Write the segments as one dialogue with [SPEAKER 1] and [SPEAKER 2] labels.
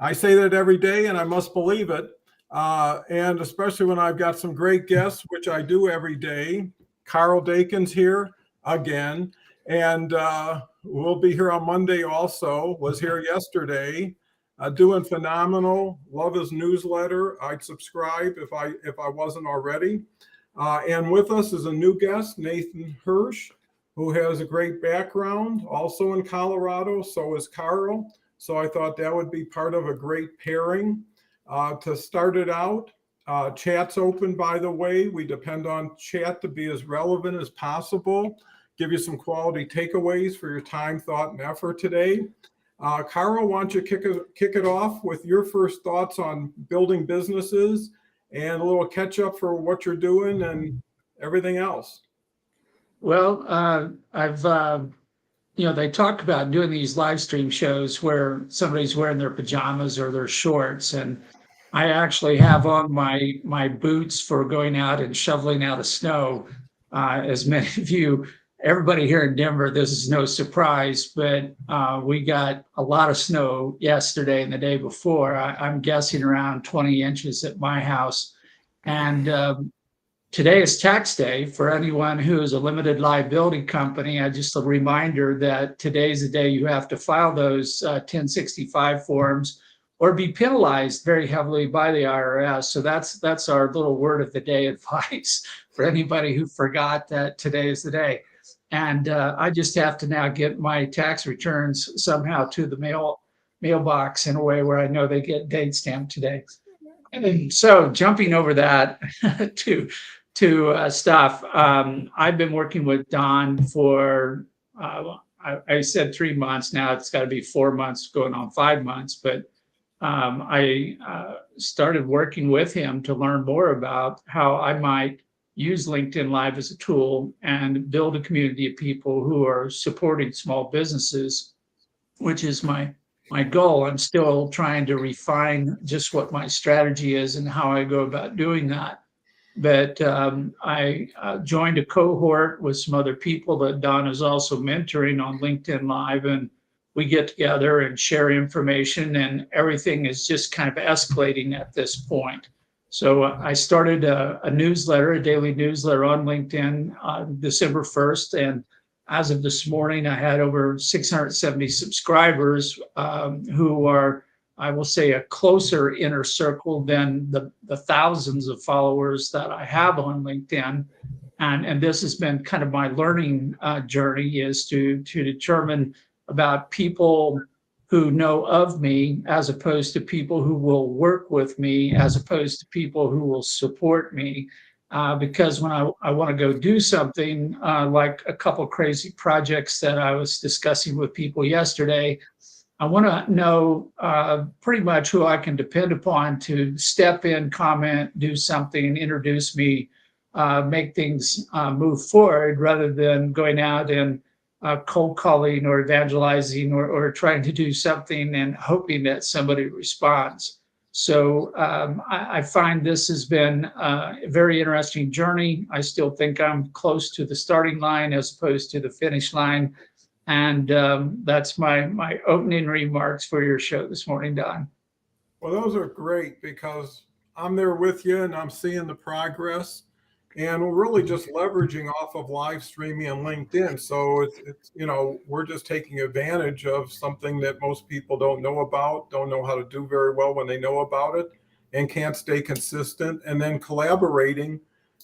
[SPEAKER 1] I say that every day, and I must believe it. And especially when I've got some great guests, which I do every day. Carl Dakin's here again, and we'll be here on Monday also. Was here yesterday, doing phenomenal. Love his newsletter. I'd subscribe if I wasn't already. And with us is a new guest, Nathan Hirsch, who has a great background, also in Colorado. So is Carl. So I thought that would be part of a great pairing. To start it out, chat's open, by the way. We depend on chat to be as relevant as possible, give you some quality takeaways for your time, thought, and effort today. Carl, why don't you kick it off with your first thoughts on building businesses and a little catch up for what you're doing and everything else.
[SPEAKER 2] Well, they talk about doing these live stream shows where somebody's wearing their pajamas or their shorts, and I actually have on my boots for going out and shoveling out of snow. As many of you, everybody here in Denver, this is no surprise, but we got a lot of snow yesterday and the day before. I'm guessing around 20 inches at my house. And today is tax day for anyone who is a limited liability company. Just a reminder that today's the day you have to file those 1065 forms or be penalized very heavily by the IRS. So that's our little word of the day advice for anybody who forgot that today is the day. And I just have to now get my tax returns somehow to the mailbox in a way where I know they get date stamped today. And so jumping over that to stuff, I've been working with Don for, I said 3 months now, it's got to be 4 months, going on 5 months, but I started working with him to learn more about how I might use LinkedIn Live as a tool and build a community of people who are supporting small businesses, which is my goal. I'm still trying to refine just what my strategy is and how I go about doing that. But I joined a cohort with some other people that Don is also mentoring on LinkedIn Live, and we get together and share information, and everything is just kind of escalating at this point. So I started a newsletter, a daily newsletter on LinkedIn on December 1st, and as of this morning, I had over 670 subscribers who are, I will say, a closer inner circle than the thousands of followers that I have on LinkedIn. And this has been kind of my learning journey, is to determine about people who know of me as opposed to people who will work with me, as opposed to people who will support me. Because when I want to go do something like a couple crazy projects that I was discussing with people yesterday, I want to know pretty much who I can depend upon to step in, comment, do something, introduce me, make things move forward, rather than going out and cold calling or evangelizing or trying to do something and hoping that somebody responds. So I find this has been a very interesting journey. I still think I'm close to the starting line as opposed to the finish line. And that's my opening remarks for your show this morning, Don.
[SPEAKER 1] Well, those are great because I'm there with you and I'm seeing the progress. And we're really just leveraging off of live streaming and LinkedIn. So it's we're just taking advantage of something that most people don't know about, don't know how to do very well when they know about it, and can't stay consistent, and then collaborating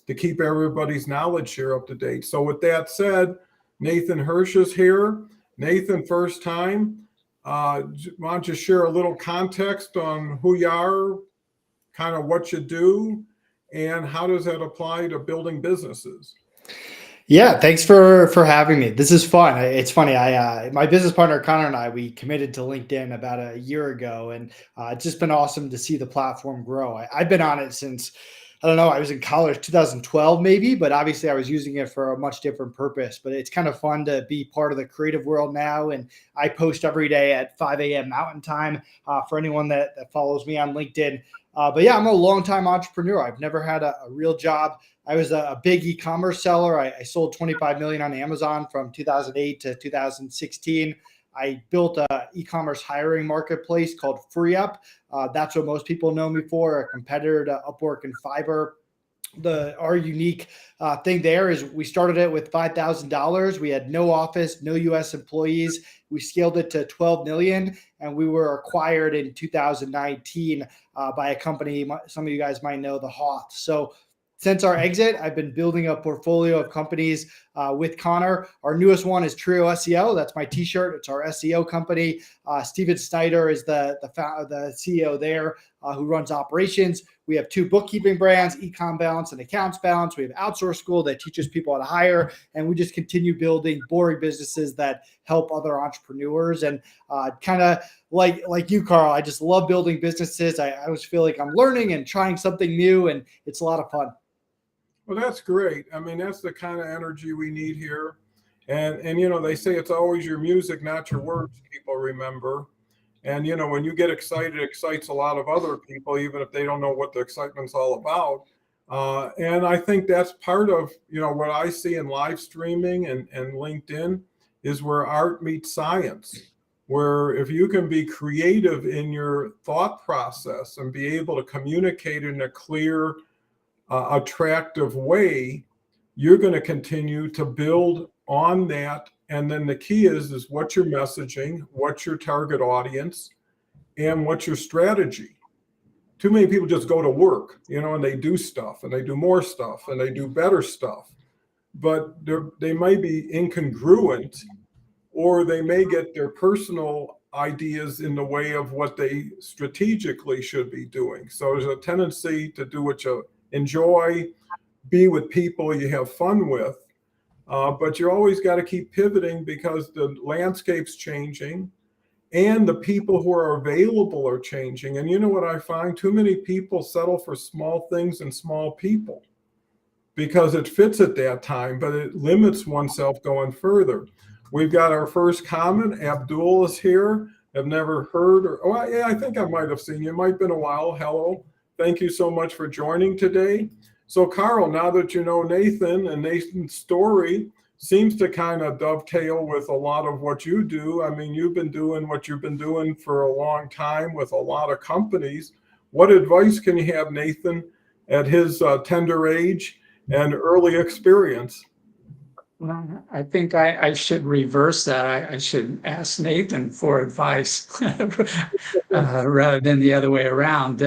[SPEAKER 1] to keep everybody's knowledge share up to date. So with that said, Nathan Hirsch is here. Nathan, first time. Why don't you share a little context on who you are, kind of what you do, and how does that apply to building businesses?
[SPEAKER 3] Yeah, thanks for having me. This is fun. It's funny. My business partner Connor and I, we committed to LinkedIn about a year ago, and it's just been awesome to see the platform grow. I've been on it since, I don't know, I was in college 2012 maybe, but obviously I was using it for a much different purpose. But it's kind of fun to be part of the creative world now, and I post every day at 5 a.m. Mountain Time for anyone that follows me on LinkedIn. But yeah, I'm a longtime entrepreneur. I've never had a real job. I was a big e-commerce seller. I sold 25 million on Amazon from 2008 to 2016. I built a e-commerce hiring marketplace called FreeUp. That's what most people know me for, a competitor to Upwork and Fiverr. Our unique thing there is we started it with $5,000. We had no office, no US employees. We scaled it to 12 million, and we were acquired in 2019 by a company some of you guys might know, the Hoth. So since our exit, I've been building a portfolio of companies with Connor. Our newest one is Trio SEO. That's my t-shirt. It's our SEO company. Steven Snyder is the CEO there, who runs operations. We have 2 bookkeeping brands, Ecom Balance and Accounts Balance. We have Outsource School that teaches people how to hire, and we just continue building boring businesses that help other entrepreneurs. And kind of like you, Carl, I just love building businesses. I always feel like I'm learning and trying something new, and it's a lot of fun.
[SPEAKER 1] Well, that's great. I mean, that's the kind of energy we need here. And you know, they say it's always your music, not your words, people remember. And you know, when you get excited, it excites a lot of other people, even if they don't know what the excitement's all about. And I think that's part of, you know, what I see in live streaming and LinkedIn is where art meets science, where if you can be creative in your thought process and be able to communicate in a clear, attractive way, you're going to continue to build on that. And then the key is what's your messaging, what's your target audience, and what's your strategy. Too many people just go to work, you know, and they do stuff and they do more stuff and they do better stuff, but they might be incongruent, or they may get their personal ideas in the way of what they strategically should be doing. So there's a tendency to do what you enjoy, be with people you have fun with, but you always got to keep pivoting because the landscape's changing and the people who are available are changing. And you know what I find? Too many people settle for small things and small people because it fits at that time, but it limits oneself going further. We've got our first comment. Abdul is here. I've never heard, oh yeah, I think I might have seen you. It might have been a while. Hello. Thank you so much for joining today. So Carl, now that you know Nathan, and Nathan's story seems to kind of dovetail with a lot of what you do. I mean, you've been doing what you've been doing for a long time with a lot of companies. What advice can you have Nathan at his tender age and early experience?
[SPEAKER 2] Well, I think I should reverse that. I should ask Nathan for advice rather than the other way around.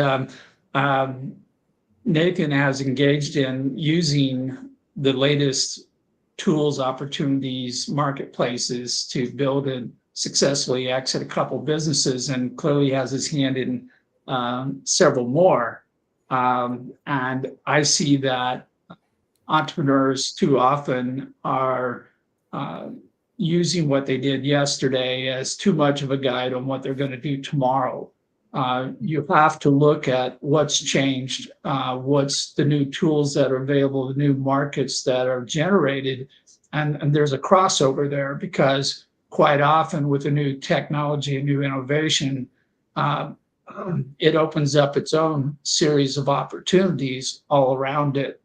[SPEAKER 2] Nathan has engaged in using the latest tools, opportunities, marketplaces to build and successfully exit a couple businesses, and clearly has his hand in several more. And I see that entrepreneurs too often are using what they did yesterday as too much of a guide on what they're going to do tomorrow. You have to look at what's changed, what's the new tools that are available, the new markets that are generated. And there's a crossover there because quite often with a new technology, a new innovation, it opens up its own series of opportunities all around it.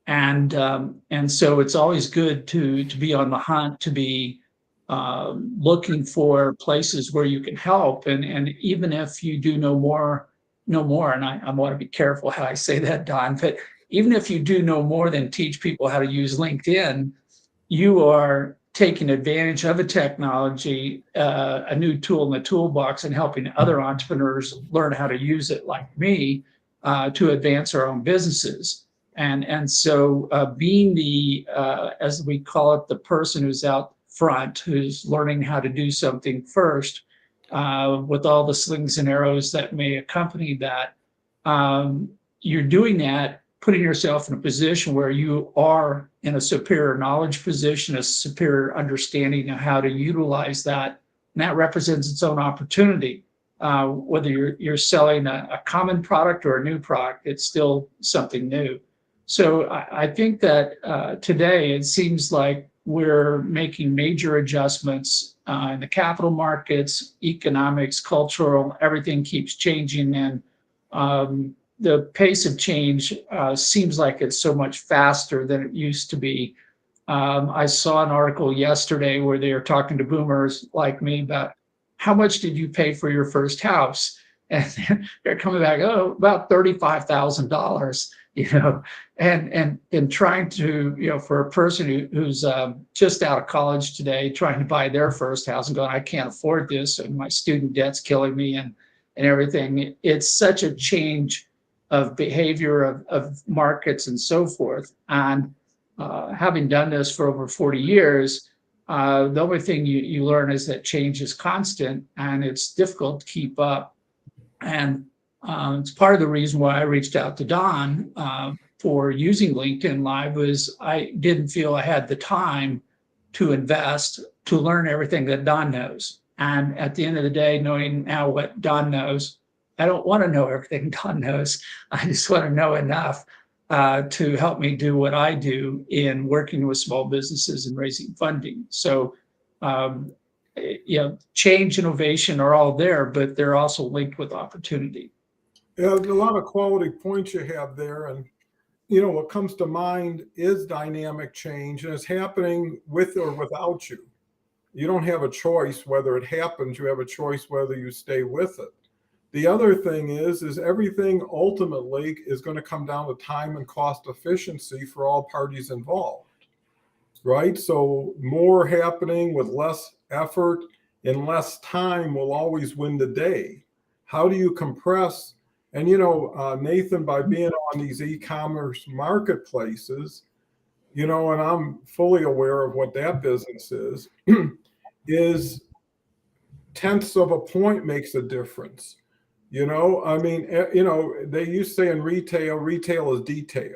[SPEAKER 2] And so it's always good to be on the hunt, to be looking for places where you can help. And even if you do know more, and I want to be careful how I say that, Don, but even if you do know more than teach people how to use LinkedIn, you are taking advantage of a technology, a new tool in the toolbox, and helping other entrepreneurs learn how to use it like me to advance our own businesses. And so being the, as we call it, the person who's out front, who's learning how to do something first, with all the slings and arrows that may accompany that, you're doing that, putting yourself in a position where you are in a superior knowledge position, a superior understanding of how to utilize that. And that represents its own opportunity. Whether you're selling a common product or a new product, it's still something new. So I think that today it seems like we're making major adjustments in the capital markets, economics, cultural, everything keeps changing. And the pace of change seems like it's so much faster than it used to be. I saw an article yesterday where they were talking to boomers like me about how much did you pay for your first house? And they're coming back, oh, about $35,000, and trying to, for a person who's just out of college today, trying to buy their first house and going, I can't afford this, and my student debt's killing me, and everything. It's such a change of behavior of markets and so forth. And having done this for over 40 years, the only thing you learn is that change is constant and it's difficult to keep up. And it's part of the reason why I reached out to Don for using LinkedIn Live was I didn't feel I had the time to invest to learn everything that Don knows. And at the end of the day, knowing now what Don knows, I don't want to know everything Don knows. I just want to know enough to help me do what I do in working with small businesses and raising funding. So, change, innovation are all there, but they're also linked with opportunity.
[SPEAKER 1] Yeah, there's a lot of quality points you have there. And, what comes to mind is dynamic change, and it's happening with or without you. You don't have a choice whether it happens. You have a choice whether you stay with it. The other thing is everything ultimately is going to come down to time and cost efficiency for all parties involved, right? So more happening with less effort in less time will always win the day. How do you compress? And, Nathan, by being on these e-commerce marketplaces, and I'm fully aware of what that business is tenths of a point makes a difference. They used to say in retail is detail.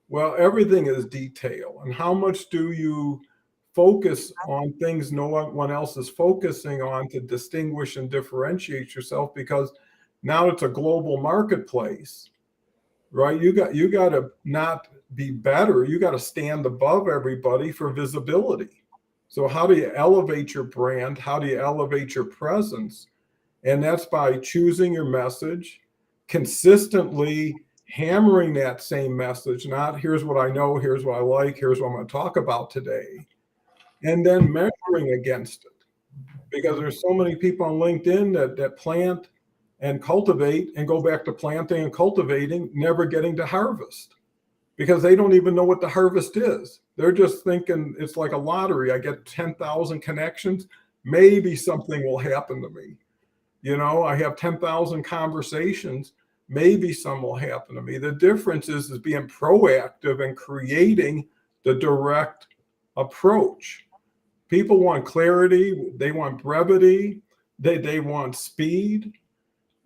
[SPEAKER 1] Well, everything is detail. And how much do you focus on things no one else is focusing on to distinguish and differentiate yourself? Because now it's a global marketplace, right? You got to not be better. You got to stand above everybody for visibility. So how do you elevate your brand? How do you elevate your presence? And that's by choosing your message, consistently hammering that same message, not here's what I know, here's what I like, here's what I'm going to talk about today, and then measuring against it. Because there's so many people on LinkedIn that plant and cultivate and go back to planting and cultivating, never getting to harvest because they don't even know what the harvest is. They're just thinking it's like a lottery. I get 10,000 connections, maybe something will happen to me. I have 10,000 conversations, maybe some will happen to me. The difference is being proactive and creating the direct approach. People want clarity, they want brevity, they want speed.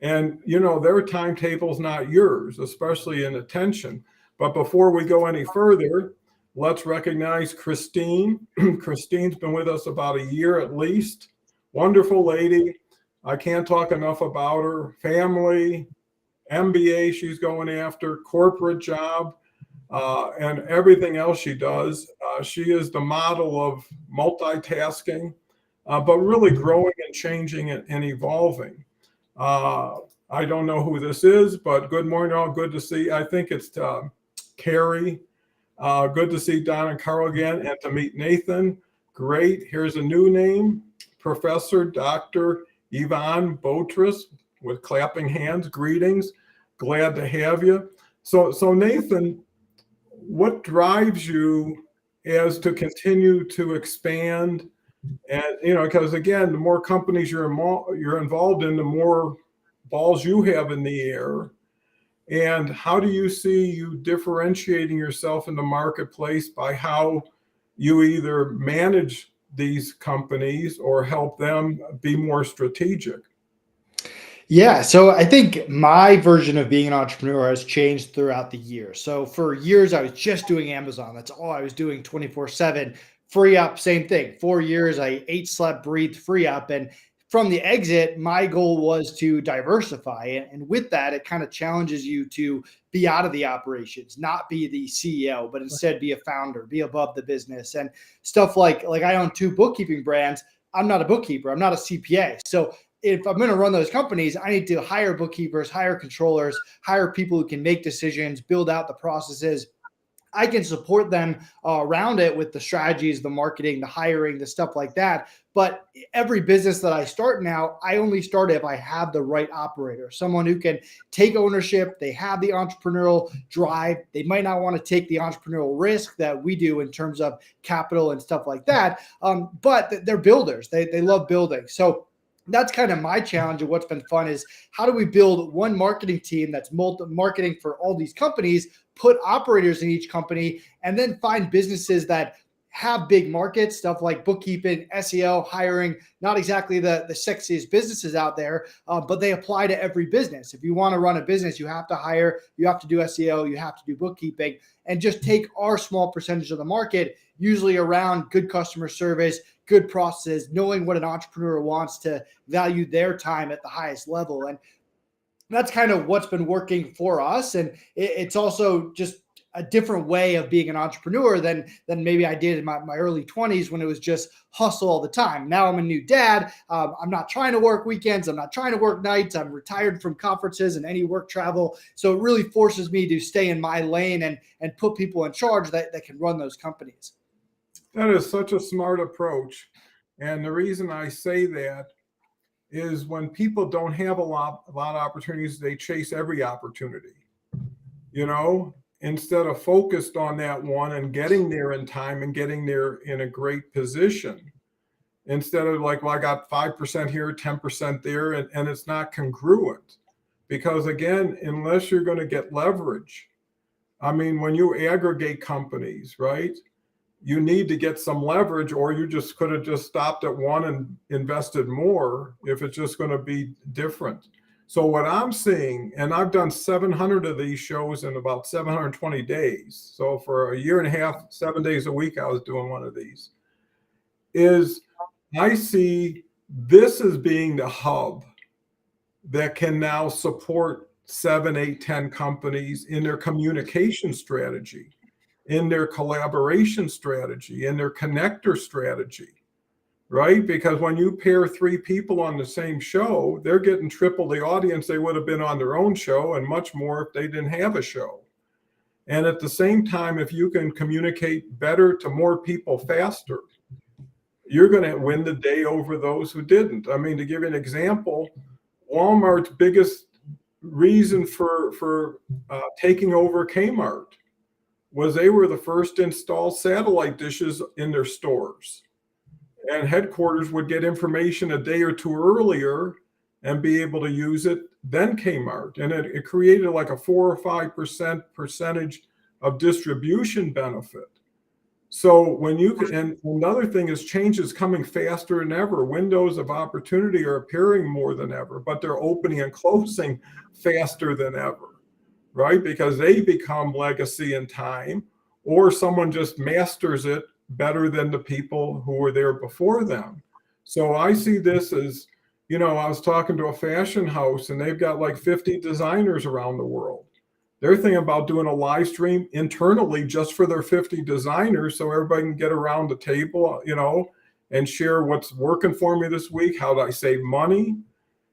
[SPEAKER 1] And, their timetable's not yours, especially in attention. But before we go any further, let's recognize Christine. Christine's been with us about a year at least. Wonderful lady. I can't talk enough about her. Family, MBA she's going after, corporate job, and everything else she does. She is the model of multitasking, but really growing and changing and evolving. I don't know who this is, but good morning all. Good to see. I think it's Carrie. Good to see Don and Carl again and to meet Nathan. Great. Here's a new name, Professor Dr. Yvonne Botris with clapping hands. Greetings. Glad to have you. So Nathan, what drives you as to continue to expand? And, because again, the more companies you're involved in, the more balls you have in the air. And how do you see you differentiating yourself in the marketplace by how you either manage these companies or help them be more strategic?
[SPEAKER 3] Yeah, so I think my version of being an entrepreneur has changed throughout the year. So for years, I was just doing Amazon. That's all I was doing 24/7. Free Up, same thing. 4 years, I ate, slept, breathed Free Up. And from the exit, my goal was to diversify. And with that, it kind of challenges you to be out of the operations, not be the CEO, but instead be a founder, be above the business and stuff like I own 2 bookkeeping brands. I'm not a bookkeeper. I'm not a CPA. So if I'm going to run those companies, I need to hire bookkeepers, hire controllers, hire people who can make decisions, build out the processes. I can support them around it with the strategies, the marketing, the hiring, the stuff like that. But every business that I start now, I only start if I have the right operator, someone who can take ownership. They have the entrepreneurial drive. They might not want to take the entrepreneurial risk that we do in terms of capital and stuff like that. But they're builders. They love building. So that's kind of my challenge. And what's been fun is how do we build one marketing team that's marketing for all these companies, put operators in each company, and then find businesses that have big markets, stuff like bookkeeping, SEO, hiring, not exactly the sexiest businesses out there, but they apply to every business. If you want to run a business, you have to hire, you have to do SEO, you have to do bookkeeping, and just take our small percentage of the market, usually around good customer service, good processes, knowing what an entrepreneur wants to value their time at the highest level. And that's kind of what's been working for us. And it's also just a different way of being an entrepreneur than maybe I did in my early 20s when it was just hustle all the time. Now I'm a new dad. I'm not trying to work weekends. I'm not trying to work nights. I'm retired from conferences and any work travel. So it really forces me to stay in my lane and put people in charge that can run those companies.
[SPEAKER 1] That is such a smart approach. And the reason I say that is when people don't have a lot of opportunities, they chase every opportunity, instead of focused on that one and getting there in time and getting there in a great position. Instead of like, well, I got 5% here, 10% there, and it's not congruent. Because again, unless you're going to get leverage, I mean, when you aggregate companies, right, you need to get some leverage, or you just could have just stopped at one and invested more if it's just going to be different. So what I'm seeing, and I've done 700 of these shows in about 720 days. So for a year and a half, 7 days a week, I was doing one of these, is I see this as being the hub that can now support 7, 8, 10 companies in their communication strategy, in their collaboration strategy, in their connector strategy, right? Because when you pair 3 people on the same show, they're getting triple the audience they would have been on their own show, and much more if they didn't have a show. And at the same time, if you can communicate better to more people faster, you're going to win the day over those who didn't. I mean, to give you an example, Walmart's biggest reason for taking over Kmart was they were the first to install satellite dishes in their stores. And headquarters would get information a day or two earlier and be able to use it than Kmart. And it created like a 4 or 5% percentage of distribution benefit. So when you can, and another thing is change is coming faster than ever. Windows of opportunity are appearing more than ever, but they're opening and closing faster than ever, right? Because they become legacy in time, or someone just masters it better than the people who were there before them. So I see this as, I was talking to a fashion house and they've got like 50 designers around the world. They're thinking about doing a live stream internally just for their 50 designers so everybody can get around the table, and share what's working for me this week. How do I save money?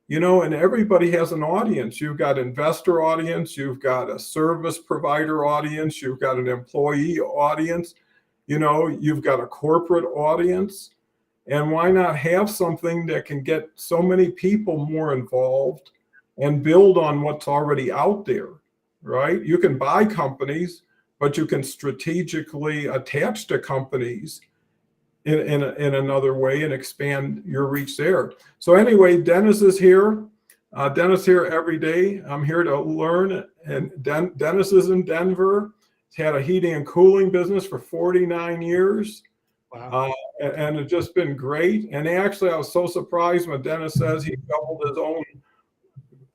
[SPEAKER 1] And everybody has an audience. You've got investor audience, you've got a service provider audience, you've got an employee audience, you've got a corporate audience. And why not have something that can get so many people more involved and build on what's already out there, right? You can buy companies, but you can strategically attach to companies in another way and expand your reach there. So anyway, Dennis is here. Dennis here every day. I'm here to learn. And Dennis is in Denver. He's had a heating and cooling business for 49 years.
[SPEAKER 3] Wow.
[SPEAKER 1] And it's just been great. And actually, I was so surprised when Dennis says he shoveled his own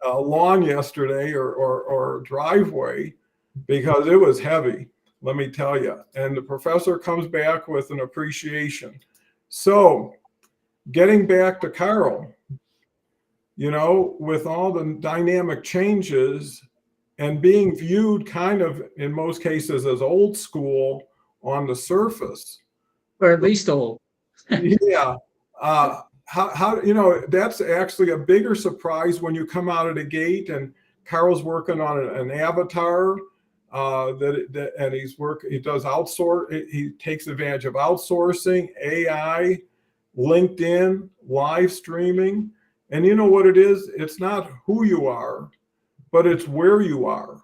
[SPEAKER 1] lawn yesterday or driveway, because it was heavy, let me tell you. And the professor comes back with an appreciation. So getting back to Carl, with all the dynamic changes and being viewed kind of in most cases as old school on the surface,
[SPEAKER 2] Or at least old.
[SPEAKER 1] yeah. How that's actually a bigger surprise when you come out of the gate and Carl's working on an avatar. and he does outsource. He takes advantage of outsourcing, AI, LinkedIn, live streaming. And you know what it is? It's not who you are, but it's where you are,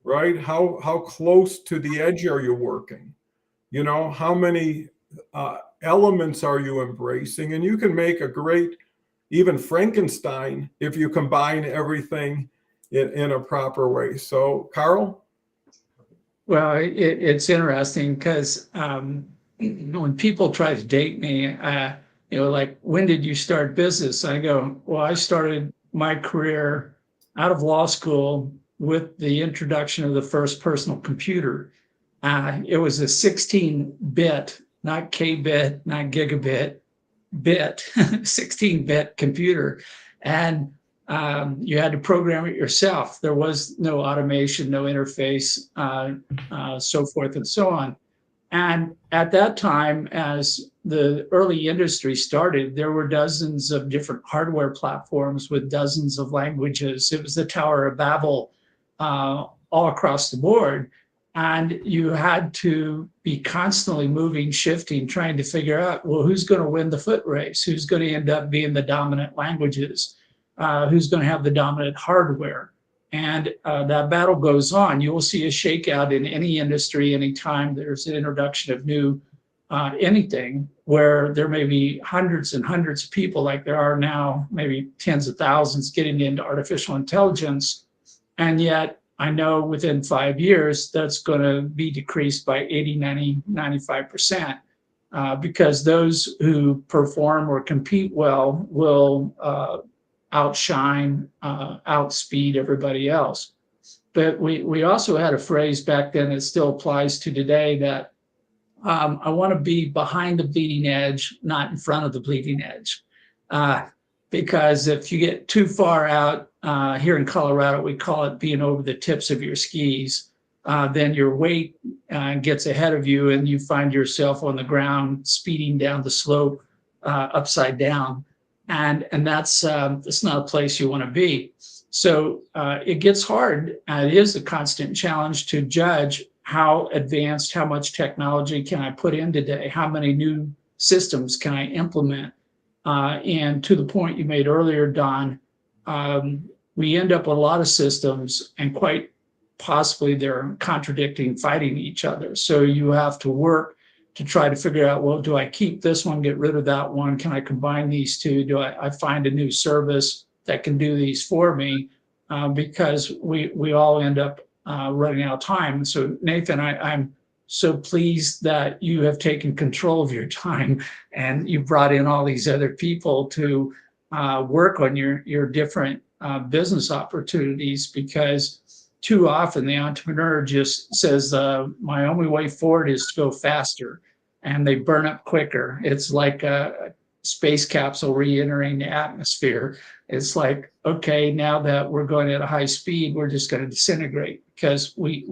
[SPEAKER 1] right? How close to the edge are you working? You know, how many elements are you embracing? And you can make a great, even Frankenstein, if you combine everything in a proper way. So, Carl?
[SPEAKER 2] Well, it's interesting because when people try to date me, like, when did you start business? I go, well, I started my career out of law school with the introduction of the first personal computer. It was a 16-bit, not K-bit, not gigabit, bit, 16-bit computer. And you had to program it yourself. There was no automation, no interface, so forth and so on. And at that time, as the early industry started, there were dozens of different hardware platforms with dozens of languages. It was the Tower of Babel all across the board. And you had to be constantly moving, shifting, trying to figure out, well, who's going to win the foot race? Who's going to end up being the dominant languages? Who's going to have the dominant hardware? And that battle goes on. You will see a shakeout in any industry anytime there's an introduction of new anything, where there may be hundreds and hundreds of people, like there are now, maybe tens of thousands, getting into artificial intelligence. And yet, I know within 5 years, that's going to be decreased by 80, 90, 95%, because those who perform or compete well will outshine, outspeed everybody else. But we also had a phrase back then that still applies to today, that I want to be behind the bleeding edge, not in front of the bleeding edge. Because if you get too far out, here in Colorado, we call it being over the tips of your skis, then your weight gets ahead of you and you find yourself on the ground speeding down the slope upside down. And that's not a place you want to be. So it gets hard. It is a constant challenge to judge how advanced, how much technology can I put in today? How many new systems can I implement? And to the point you made earlier, Don, we end up with a lot of systems, and quite possibly they're contradicting, fighting each other. So you have to work to try to figure out, well, do I keep this one, get rid of that one? Can I combine these two? Do I find a new service that can do these for me? Because we all end up running out of time. So Nathan, I'm so pleased that you have taken control of your time and you brought in all these other people to work on your different business opportunities, because too often the entrepreneur just says, my only way forward is to go faster, and they burn up quicker. It's like a space capsule re-entering the atmosphere. It's like, okay, now that we're going at a high speed, we're just going to disintegrate, because we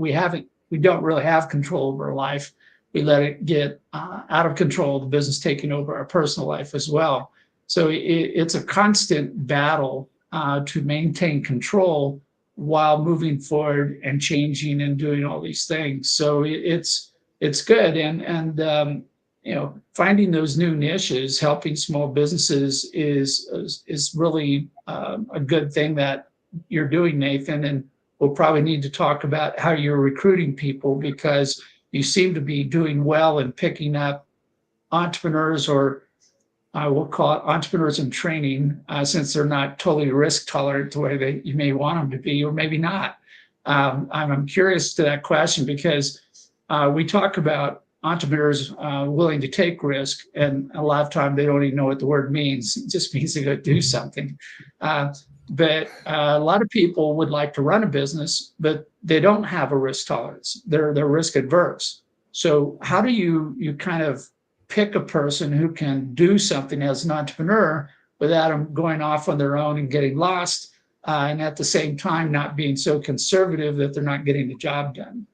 [SPEAKER 2] don't really have control over our life. We let it get out of control, the business taking over our personal life as well. So it's a constant battle to maintain control while moving forward and changing and doing all these things. So it's good. And finding those new niches, helping small businesses is really a good thing that you're doing, Nathan. And we'll probably need to talk about how you're recruiting people, because you seem to be doing well in picking up entrepreneurs, or I will call it entrepreneurs in training, since they're not totally risk tolerant the way that you may want them to be, or maybe not. I'm curious to that question, because we talk about entrepreneurs willing to take risk, and a lot of time they don't even know what the word means. It just means to go do something. But a lot of people would like to run a business, but they don't have a risk tolerance. They're risk adverse. So how do you kind of pick a person who can do something as an entrepreneur without them going off on their own and getting lost, and at the same time not being so conservative that they're not getting the job done?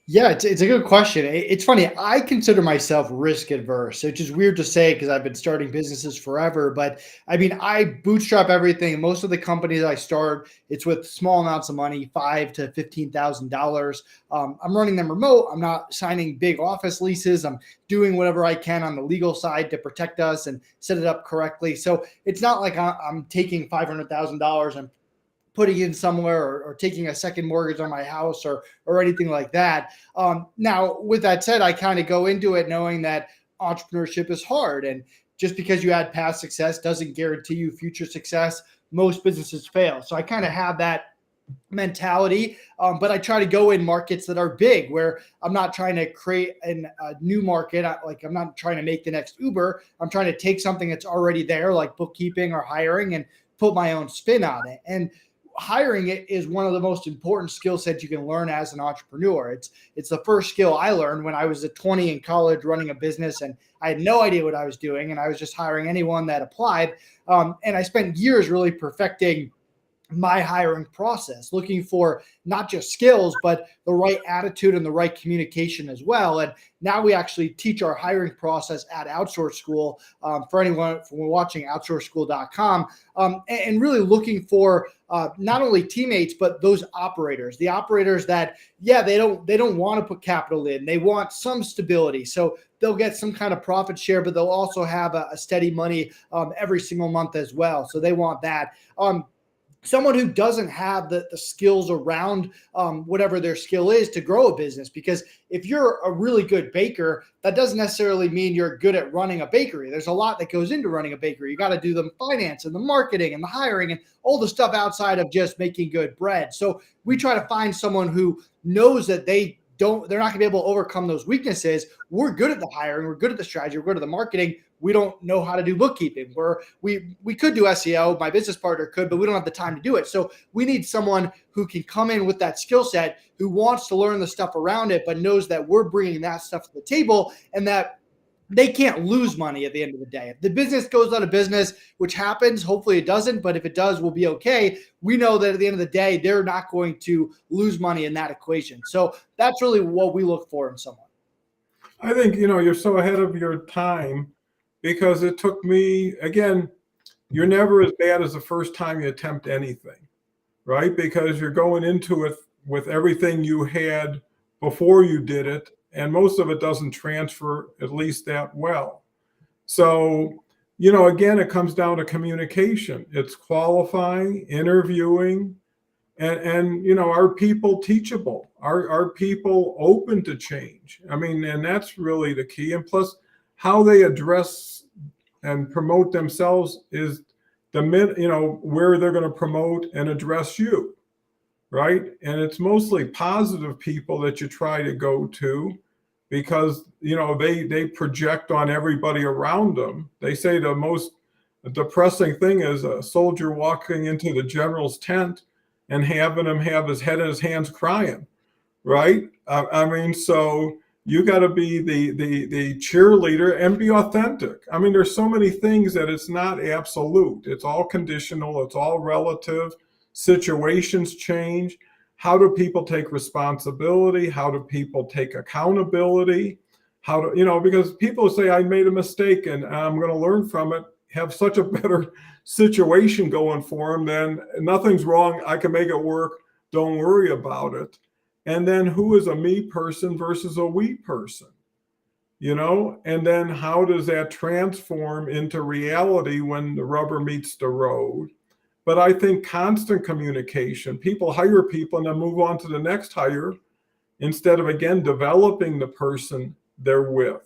[SPEAKER 3] Yeah, it's a good question. It's funny. I consider myself risk adverse, which is weird to say because I've been starting businesses forever. But I mean, I bootstrap everything. Most of the companies I start, it's with small amounts of money, five to $15,000. I'm running them remote. I'm not signing big office leases. I'm doing whatever I can on the legal side to protect us and set it up correctly. So it's not like I'm taking $500,000 and putting in somewhere, or taking a second mortgage on my house, or anything like that. Now, with that said, I kind of go into it knowing that entrepreneurship is hard, and just because you had past success doesn't guarantee you future success. Most businesses fail, so I kind of have that mentality. But I try to go in markets that are big, where I'm not trying to create a new market. I'm not trying to make the next Uber. I'm trying to take something that's already there, like bookkeeping or hiring, and put my own spin on it. And hiring it is one of the most important skill sets you can learn as an entrepreneur. It's the first skill I learned when I was at 20 in college running a business, and I had no idea what I was doing, and I was just hiring anyone that applied. And I spent years really perfecting my hiring process, looking for not just skills, but the right attitude and the right communication as well. And now we actually teach our hiring process at Outsource School. For anyone watching, outsourceschool.com, and really looking for not only teammates, but those operators, the operators that, yeah, they don't want to put capital in. They want some stability. So they'll get some kind of profit share, but they'll also have a steady money every single month as well. So they want that. Someone who doesn't have the skills around whatever their skill is to grow a business. Because if you're a really good baker, that doesn't necessarily mean you're good at running a bakery. There's a lot that goes into running a bakery. You got to do the finance and the marketing and the hiring and all the stuff outside of just making good bread. So we try to find someone who knows that they're not going to be able to overcome those weaknesses. We're good at the hiring. We're good at the strategy. We're good at the marketing. We don't know how to do bookkeeping. We could do SEO. My business partner could, but we don't have the time to do it. So we need someone who can come in with that skill set, who wants to learn the stuff around it, but knows that we're bringing that stuff to the table, and that they can't lose money at the end of the day. If the business goes out of business, which happens, hopefully it doesn't, but if it does, we'll be okay. We know that at the end of the day, they're not going to lose money in that equation. So that's really what we look for in someone.
[SPEAKER 1] I think, you're so ahead of your time, because it took me, again, you're never as bad as the first time you attempt anything, right? Because you're going into it with everything you had before you did it, and most of it doesn't transfer at least that well. So, again, it comes down to communication. It's qualifying, interviewing, and are people teachable? Are people open to change? I mean, and that's really the key. And plus, how they address and promote themselves is where they're going to promote and address you, right? And it's mostly positive people that you try to go to, because they project on everybody around them. They say the most depressing thing is a soldier walking into the general's tent and having him have his head in his hands crying, right? I mean, so you got to be the cheerleader and be authentic. I mean, there's so many things that it's not absolute. It's all conditional. It's all relative. Situations change. How do people take responsibility? How do people take accountability? Because people say, I made a mistake and I'm going to learn from it, have such a better situation going for them, then nothing's wrong. I can make it work. Don't worry about it. And then who is a me person versus a we person? And then how does that transform into reality when the rubber meets the road? But I think constant communication, people hire people and then move on to the next hire, instead of, again, developing the person they're with,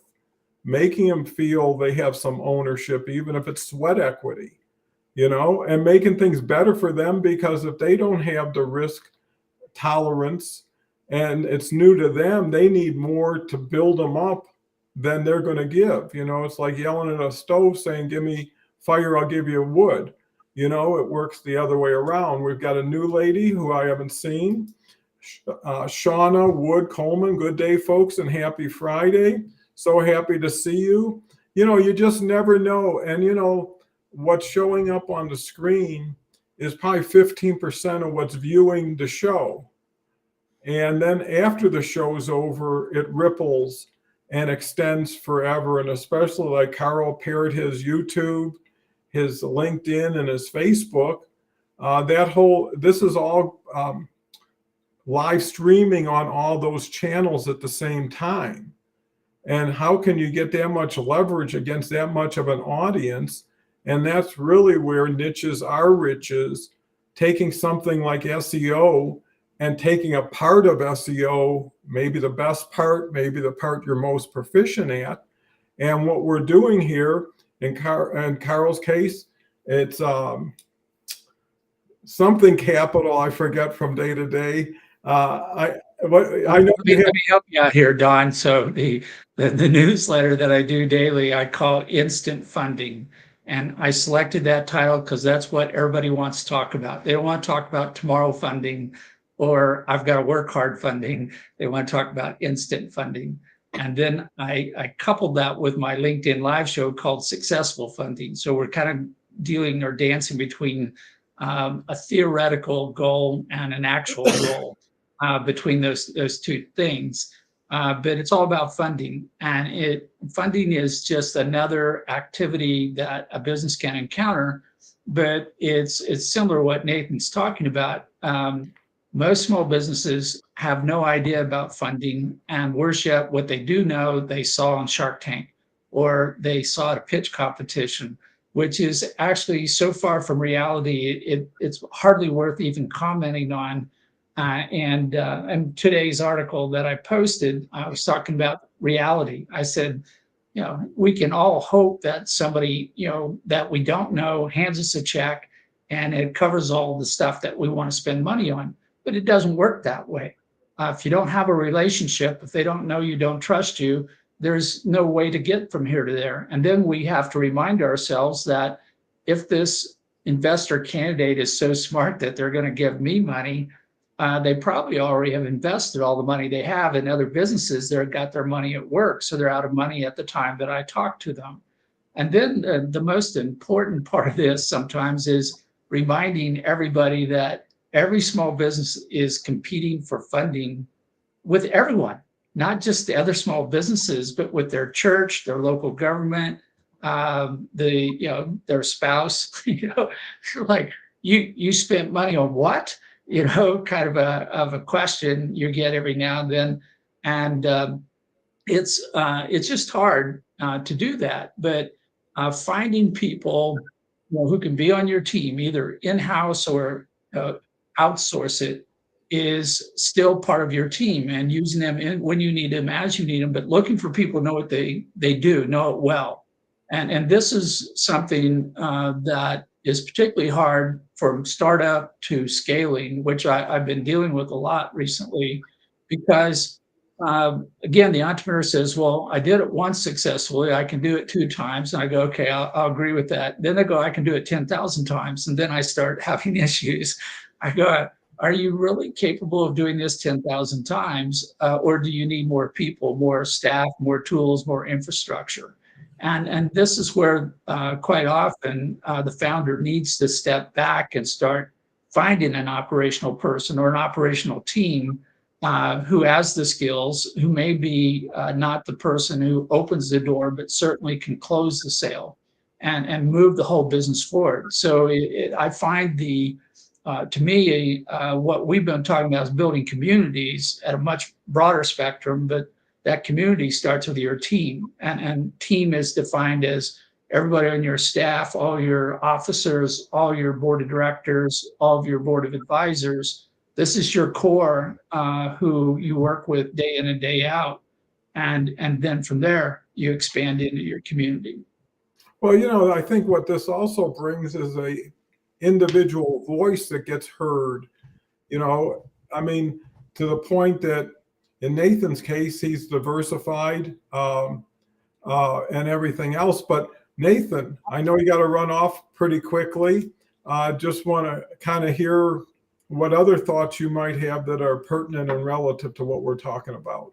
[SPEAKER 1] making them feel they have some ownership, even if it's sweat equity, and making things better for them, because if they don't have the risk tolerance and it's new to them, they need more to build them up than they're going to give. It's like yelling at a stove saying, give me fire, I'll give you wood. It works the other way around. We've got a new lady who I haven't seen, Shauna Wood Coleman. Good day, folks, and happy Friday. So happy to see you. You just never know. And what's showing up on the screen is probably 15% of what's viewing the show. And then after the show's over, it ripples and extends forever. And especially like Carl paired his YouTube, his LinkedIn, and his Facebook. This is all live streaming on all those channels at the same time. And how can you get that much leverage against that much of an audience? And that's really where niches are riches, taking something like SEO and taking a part of SEO, maybe the best part, maybe the part you're most proficient at. And what we're doing here in Carl's case, it's something capital, I forget from day to day. I know
[SPEAKER 2] Let me help you out here, Don. So the newsletter that I do daily, I call Instant Funding. And I selected that title because that's what everybody wants to talk about. They don't want to talk about tomorrow funding or I've got to work hard funding. They want to talk about instant funding. And then I coupled that with my LinkedIn live show called Successful Funding. So we're kind of dealing or dancing between a theoretical goal and an actual goal. Between those two things, but it's all about funding, and funding is just another activity that a business can encounter. But it's similar to what Nathan's talking about. Most small businesses have no idea about funding, and worse yet, what they do know, they saw on Shark Tank or they saw at a pitch competition, which is actually so far from reality. It's hardly worth even commenting on. And today's article that I posted, I was talking about reality. I said, we can all hope that somebody, that we don't know hands us a check and it covers all the stuff that we want to spend money on. But it doesn't work that way. If you don't have a relationship, if they don't know you, don't trust you, there's no way to get from here to there. And then we have to remind ourselves that if this investor candidate is so smart that they're going to give me money, they probably already have invested all the money they have in other businesses. They've got their money at work, so they're out of money at the time that I talk to them. And then the most important part of this sometimes is reminding everybody that every small business is competing for funding with everyone, not just the other small businesses, but with their church, their local government, their spouse. Like you spent money on what? Kind of a question you get every now and then, and it's just hard to do that. But finding people who can be on your team, either in-house or outsource it, is still part of your team, and using them when you need them, as you need them. But looking for people who know what they do, know it well, and this is something that is particularly hard from startup to scaling, which I've been dealing with a lot recently, because again, the entrepreneur says, well, I did it once successfully, I can do it 2 times. And I go, okay, I'll agree with that. Then they go, I can do it 10,000 times. And then I start having issues. I go, are you really capable of doing this 10,000 times? Or do you need more people, more staff, more tools, more infrastructure? And this is where quite often the founder needs to step back and start finding an operational person or an operational team who has the skills, who may be not the person who opens the door, but certainly can close the sale and move the whole business forward. So I find to me, what we've been talking about is building communities at a much broader spectrum, but that community starts with your team, and team is defined as everybody on your staff, all your officers, all your board of directors, all of your board of advisors. This is your core who you work with day in and day out. And then from there, you expand into your community.
[SPEAKER 1] Well, I think what this also brings is a individual voice that gets heard. I mean, to the point that in Nathan's case, he's diversified and everything else. But Nathan, I know you got to run off pretty quickly. Just want to kind of hear what other thoughts you might have that are pertinent and relative to what we're talking about.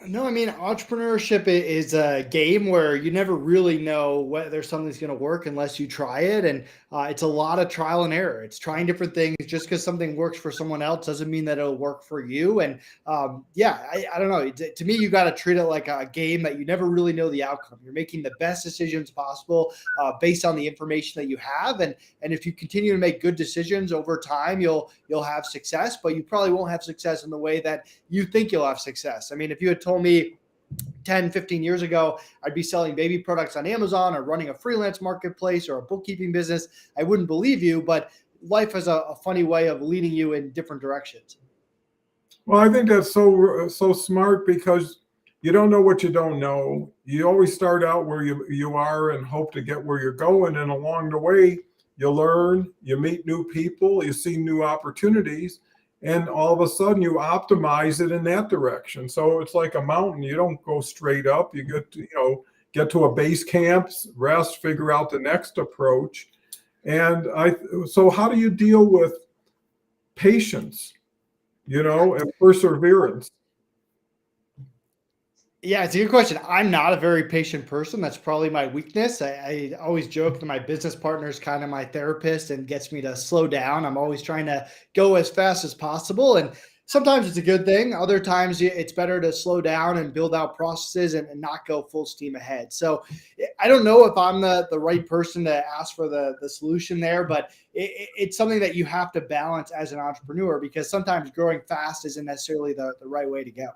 [SPEAKER 3] No, I mean, entrepreneurship is a game where you never really know whether something's going to work unless you try it. And it's a lot of trial and error. It's trying different things. Just because something works for someone else doesn't mean that it'll work for you. And yeah, I don't know. To me, you got to treat it like a game that you never really know the outcome. You're making the best decisions possible based on the information that you have. And if you continue to make good decisions over time, you'll have success, but you probably won't have success in the way that you think you'll have success. I mean, if you had told me 10, 15 years ago, I'd be selling baby products on Amazon or running a freelance marketplace or a bookkeeping business, I wouldn't believe you, but life has a funny way of leading you in different directions.
[SPEAKER 1] Well, I think that's so smart because you don't know what you don't know. You always start out where you are and hope to get where you're going, and along the way, you learn, you meet new people, you see new opportunities, and all of a sudden you optimize it in that direction. So it's like a mountain. You don't go straight up. You get to a base camp, rest, figure out the next approach. So how do you deal with patience, and perseverance?
[SPEAKER 3] Yeah, it's a good question. I'm not a very patient person. That's probably my weakness. I always joke that my business partner is kind of my therapist and gets me to slow down. I'm always trying to go as fast as possible. And sometimes it's a good thing. Other times it's better to slow down and build out processes and not go full steam ahead. So I don't know if I'm the right person to ask for the solution there, but it's something that you have to balance as an entrepreneur because sometimes growing fast isn't necessarily the right way to go.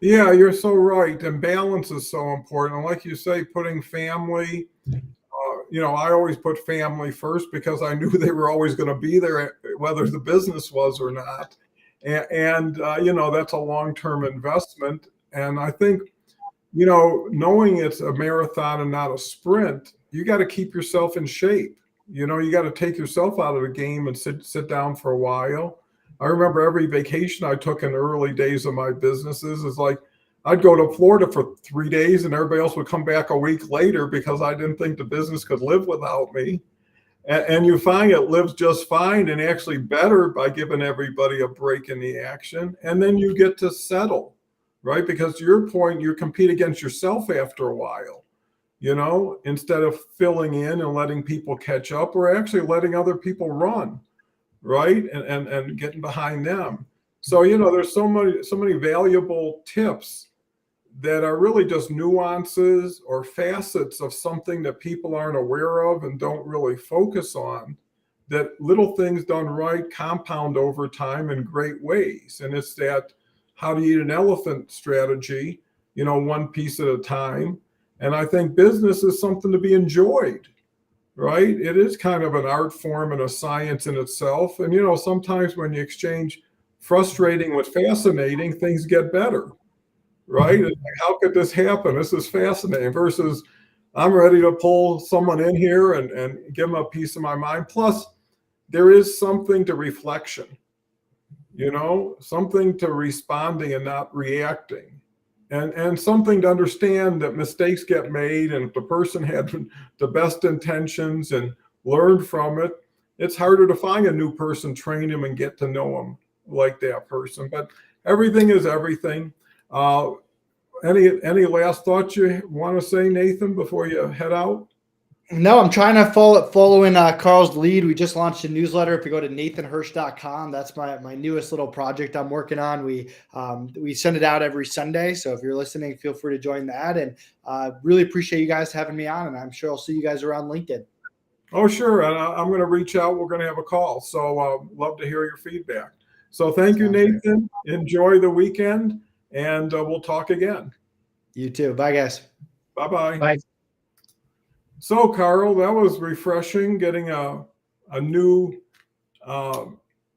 [SPEAKER 1] Yeah, you're so right. And balance is so important. And like you say, putting family, I always put family first because I knew they were always going to be there, whether the business was or not. And that's a long-term investment. And I think, knowing it's a marathon and not a sprint, you got to keep yourself in shape. You got to take yourself out of the game and sit down for a while. I remember every vacation I took in the early days of my businesses is like I'd go to Florida for 3 days and everybody else would come back a week later because I didn't think the business could live without me. And you find it lives just fine and actually better by giving everybody a break in the action. And then you get to settle, right? Because to your point, you compete against yourself after a while, instead of filling in and letting people catch up or actually letting other people run. Right. And getting behind them. So, there's so many valuable tips that are really just nuances or facets of something that people aren't aware of and don't really focus on, that little things done right compound over time in great ways. And it's that how to eat an elephant strategy, one piece at a time. And I think business is something to be enjoyed. Right? It is kind of an art form and a science in itself. And, sometimes when you exchange frustrating with fascinating, things get better. Right? It's like, how could this happen? This is fascinating versus I'm ready to pull someone in here and give them a piece of my mind. Plus, there is something to reflection, something to responding and not reacting. And something to understand that mistakes get made, and if the person had the best intentions and learned from it, it's harder to find a new person, train him, and get to know him like that person. But everything is everything. Any last thoughts you want to say, Nathan, before you head out?
[SPEAKER 3] No, I'm trying to follow in Carl's lead. We just launched a newsletter. If you go to nathanhirsch.com, that's my newest little project I'm working on. We send it out every Sunday. So if you're listening, feel free to join that. And really appreciate you guys having me on. And I'm sure I'll see you guys around LinkedIn.
[SPEAKER 1] Oh, sure. And I'm going to reach out. We're going to have a call. So love to hear your feedback. So thank you, Nathan. Enjoy the weekend, and we'll talk again.
[SPEAKER 3] You too. Bye, guys.
[SPEAKER 1] Bye-bye.
[SPEAKER 2] Bye.
[SPEAKER 1] So, Carl, that was refreshing, getting a new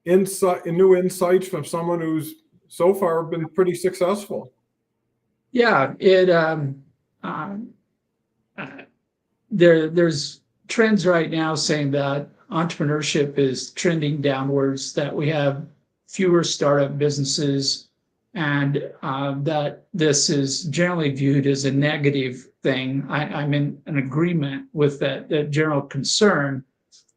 [SPEAKER 1] insights from someone who's so far been pretty successful.
[SPEAKER 2] Yeah, there's trends right now saying that entrepreneurship is trending downwards, that we have fewer startup businesses, and that this is generally viewed as a negative thing. I'm in an agreement with that general concern.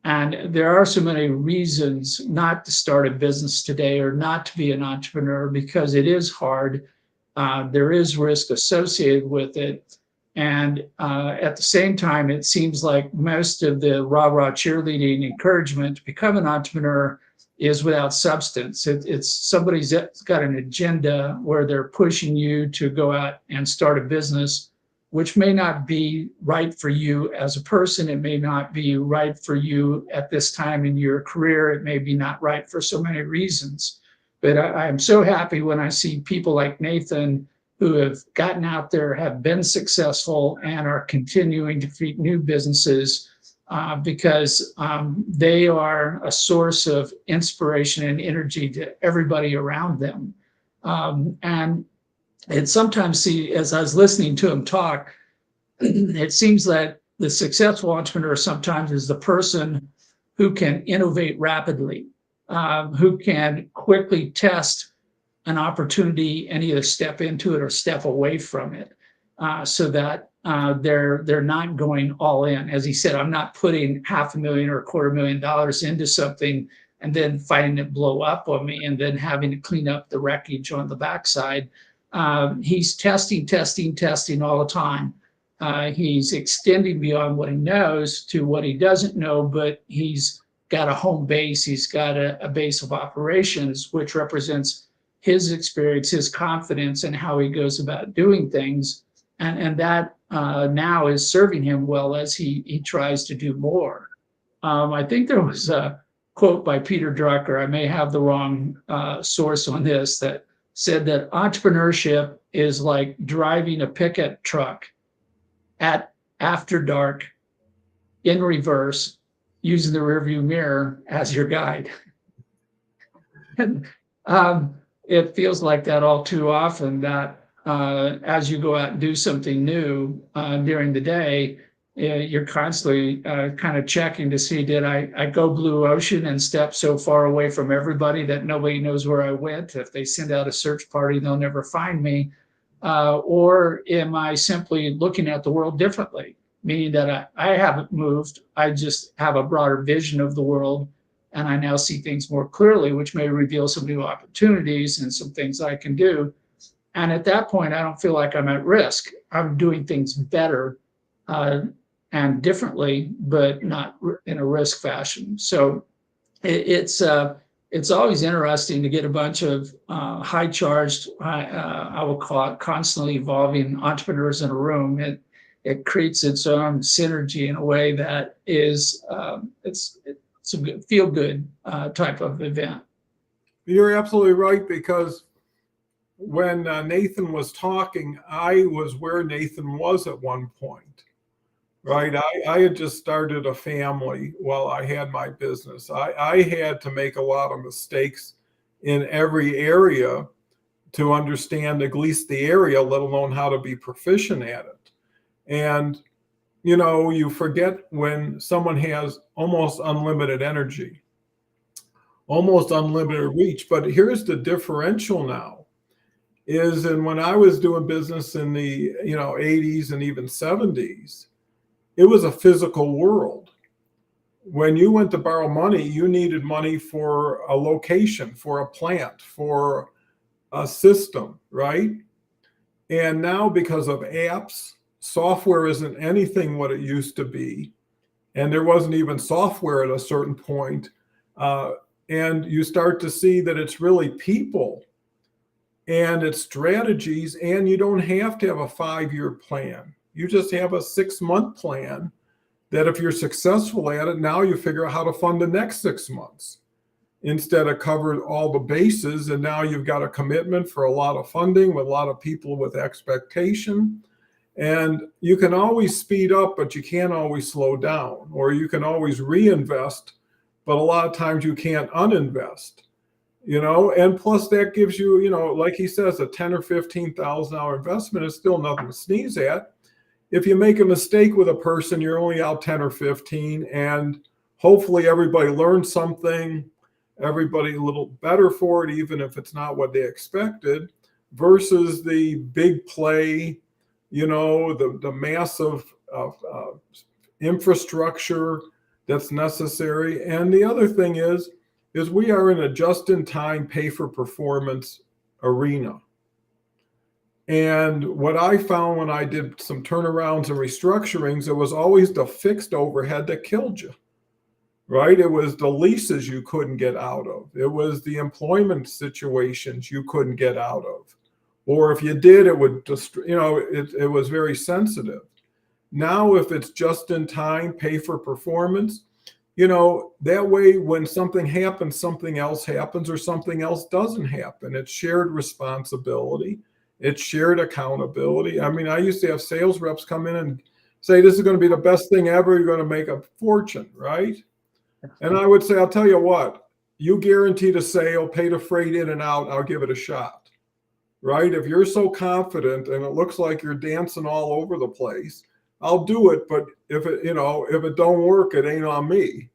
[SPEAKER 2] And there are so many reasons not to start a business today or not to be an entrepreneur, because it is hard. there is risk associated with it. And at the same time, it seems like most of the rah-rah cheerleading encouragement to become an entrepreneur is without substance. It's somebody's got an agenda where they're pushing you to go out and start a business, which may not be right for you as a person. It may not be right for you at this time in your career. It may be not right for so many reasons. But I'm so happy when I see people like Nathan who have gotten out there, have been successful, and are continuing to create new businesses because they are a source of inspiration and energy to everybody around them. And it sometimes, as I was listening to him talk, it seems that the successful entrepreneur sometimes is the person who can innovate rapidly, who can quickly test an opportunity and either step into it or step away from it, so that they're not going all in. As he said, I'm not putting $500,000 or $250,000 into something and then finding it blow up on me and then having to clean up the wreckage on the backside. He's testing all the time. He's extending beyond what he knows to what he doesn't know, but he's got a home base. He's got a base of operations, which represents his experience, his confidence, and how he goes about doing things. And that now is serving him well as he tries to do more. I think there was a quote by Peter Drucker, I may have the wrong source on this, that said that entrepreneurship is like driving a pickup truck after dark in reverse, using the rearview mirror as your guide. And it feels like that all too often, that as you go out and do something new during the day, you're constantly kind of checking to see, did I go blue ocean and step so far away from everybody that nobody knows where I went? If they send out a search party, they'll never find me. Or am I simply looking at the world differently, meaning that I haven't moved, I just have a broader vision of the world, and I now see things more clearly, which may reveal some new opportunities and some things I can do. And at that point, I don't feel like I'm at risk. I'm doing things better and differently, but not in a risk fashion. So it's always interesting to get a bunch of high-charged, I will call it constantly evolving entrepreneurs in a room. It creates its own synergy in a way that is it's a feel-good type of event.
[SPEAKER 1] You're absolutely right, because when Nathan was talking, I was where Nathan was at one point, right? I had just started a family while I had my business. I had to make a lot of mistakes in every area to understand at least the area, let alone how to be proficient at it. And you forget when someone has almost unlimited energy, almost unlimited reach. But here's the differential now is, and when I was doing business in the 80s and even 70s, it was a physical world. When you went to borrow money, you needed money for a location, for a plant, for a system, right? And now, because of apps, software isn't anything what it used to be. And there wasn't even software at a certain point. And you start to see that it's really people and it's strategies, and you don't have to have a 5-year plan. You just have a 6-month plan that if you're successful at it, now you figure out how to fund the next 6 months instead of cover all the bases. And now you've got a commitment for a lot of funding with a lot of people with expectation. And you can always speed up, but you can't always slow down, or you can always reinvest, but a lot of times you can't uninvest, and plus that gives you, like he says, a $10,000 or $15,000 investment is still nothing to sneeze at. If you make a mistake with a person, you're only out 10 or 15, and hopefully everybody learns something, everybody a little better for it, even if it's not what they expected, versus the big play, the massive infrastructure that's necessary. And the other thing is we are in a just-in-time pay-for-performance arena. And what I found when I did some turnarounds and restructurings, it was always the fixed overhead that killed you, right? It was the leases you couldn't get out of. It was the employment situations you couldn't get out of. Or if you did, it would just, it was very sensitive. Now, if it's just in time, pay for performance, that way when something happens, something else happens or something else doesn't happen. It's shared responsibility. It's shared accountability. I mean, I used to have sales reps come in and say, this is going to be the best thing ever. You're going to make a fortune, right? And I would say, I'll tell you what, you guarantee the sale, pay the freight in and out, I'll give it a shot, right? If you're so confident and it looks like you're dancing all over the place, I'll do it. But if it don't work, it ain't on me,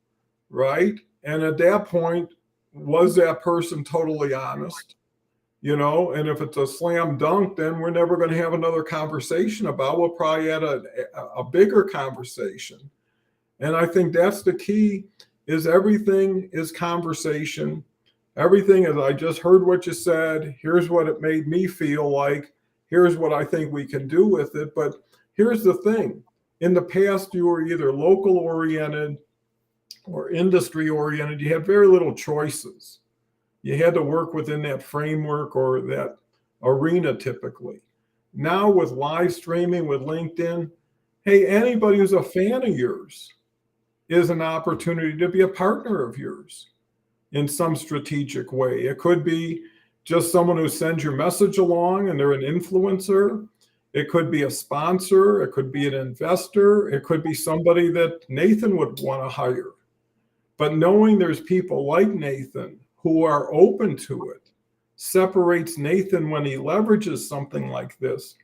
[SPEAKER 1] right? And at that point, was that person totally honest? And if it's a slam dunk, then we're never going to have another conversation about. We'll probably add a bigger conversation. And I think that's the key. Is everything is conversation. Everything is, I just heard what you said. Here's what it made me feel like. Here's what I think we can do with it. But here's the thing. In the past, you were either local oriented or industry oriented. You had very little choices. You had to work within that framework or that arena typically. Now with live streaming, with LinkedIn, hey, anybody who's a fan of yours is an opportunity to be a partner of yours in some strategic way. It could be just someone who sends your message along and they're an influencer. It could be a sponsor. It could be an investor. It could be somebody that Nathan would want to hire. But knowing there's people like Nathan who are open to it separates Nathan when he leverages something like this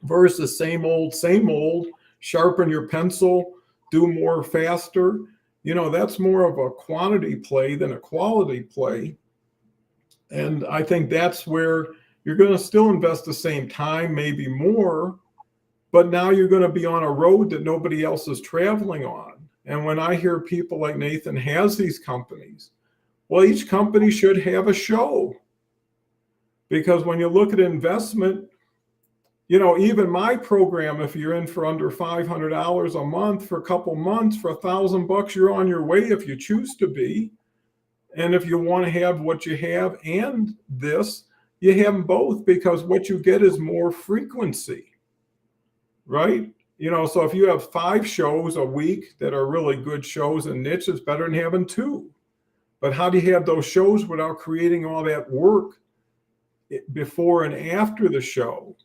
[SPEAKER 1] versus same old, sharpen your pencil, do more faster. That's more of a quantity play than a quality play. And I think that's where you're going to still invest the same time, maybe more, but now you're going to be on a road that nobody else is traveling on. And when I hear people like Nathan has these companies, well, each company should have a show. Because when you look at investment, even my program, if you're in for under $500 a month for a couple months, for $1,000, you're on your way if you choose to be. And if you want to have what you have and this, you have them both, because what you get is more frequency, right? So if you have 5 shows a week that are really good shows and niche, it's better than having 2. But how do you have those shows without creating all that work before and after the show?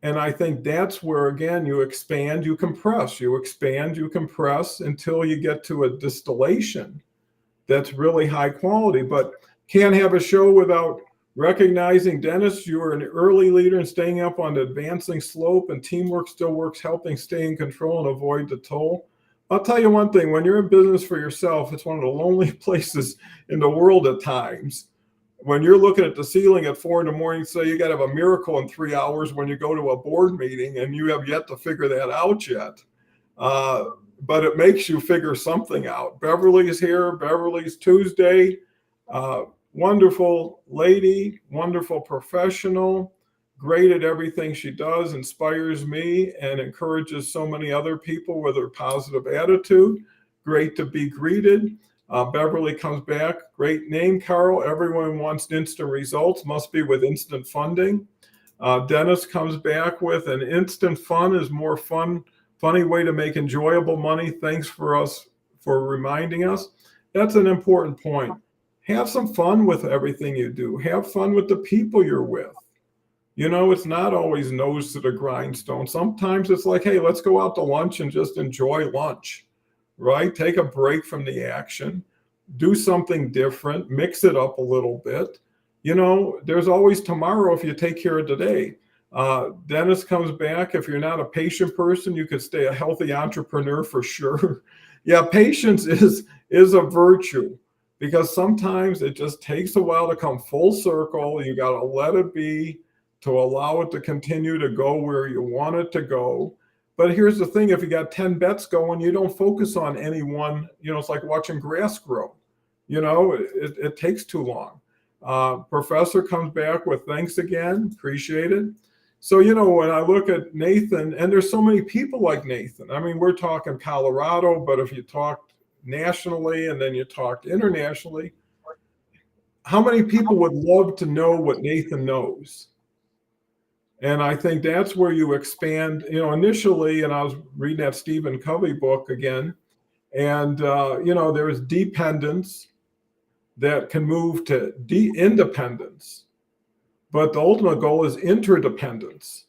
[SPEAKER 1] And I think that's where, again, you expand, you compress, you expand, you compress until you get to a distillation that's really high quality. But can't have a show without recognizing, Dennis, you are an early leader in staying up on the advancing slope, and teamwork still works, helping stay in control and avoid the toll. I'll tell you one thing, when you're in business for yourself, it's one of the lonely places in the world at times. When you're looking at the ceiling at 4 a.m, say you got to have a miracle in 3 hours when you go to a board meeting and you have yet to figure that out yet. But it makes you figure something out. Beverly's here. Beverly's Tuesday. Wonderful lady, wonderful professional, great at everything she does, inspires me and encourages so many other people with her positive attitude. Great to be greeted. Beverly comes back. Great name, Carl. Everyone wants instant results. Must be with instant funding. Dennis comes back with an instant fun is more fun, funny way to make enjoyable money. Thanks for reminding us. That's an important point. Have some fun with everything you do. Have fun with the people you're with. It's not always nose to the grindstone. Sometimes it's like, hey, let's go out to lunch and just enjoy lunch. Right? Take a break from the action, do something different, mix it up a little bit. There's always tomorrow if you take care of today. Dennis comes back. If you're not a patient person, you could stay a healthy entrepreneur for sure. Yeah, patience is a virtue, because sometimes it just takes a while to come full circle. You got to let it be to allow it to continue to go where you want it to go. But here's the thing, if you got 10 bets going, you don't focus on any one. It's like watching grass grow. It takes too long. Professor comes back with thanks again, appreciate it. So, when I look at Nathan, and there's so many people like Nathan. I mean, we're talking Colorado, but if you talked nationally and then you talked internationally, how many people would love to know what Nathan knows? And I think that's where you expand, initially, and I was reading that Stephen Covey book again, and, there's dependence that can move to independence. But the ultimate goal is interdependence,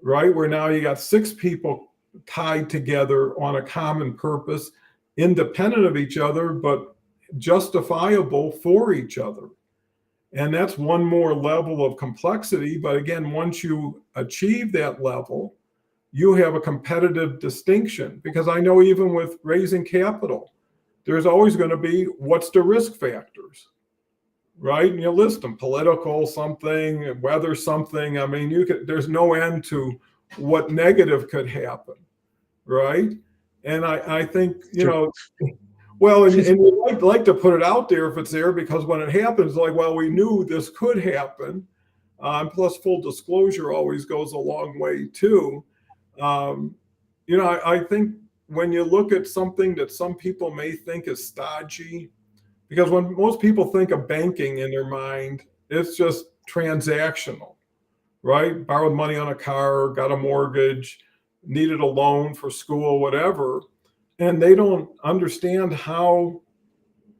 [SPEAKER 1] right? Where now you got 6 people tied together on a common purpose, independent of each other, but justifiable for each other. And that's one more level of complexity. But again, once you achieve that level, you have a competitive distinction. Because I know even with raising capital, there's always going to be, what's the risk factors, right? And you list them: political something, weather something. I mean, there's no end to what negative could happen, right? And I think, well, and we like to put it out there if it's there, because when it happens, like, well, we knew this could happen. Plus, full disclosure always goes a long way too. I think when you look at something that some people may think is stodgy, because when most people think of banking in their mind, it's just transactional, right? Borrowed money on a car, got a mortgage, needed a loan for school, whatever. And they don't understand how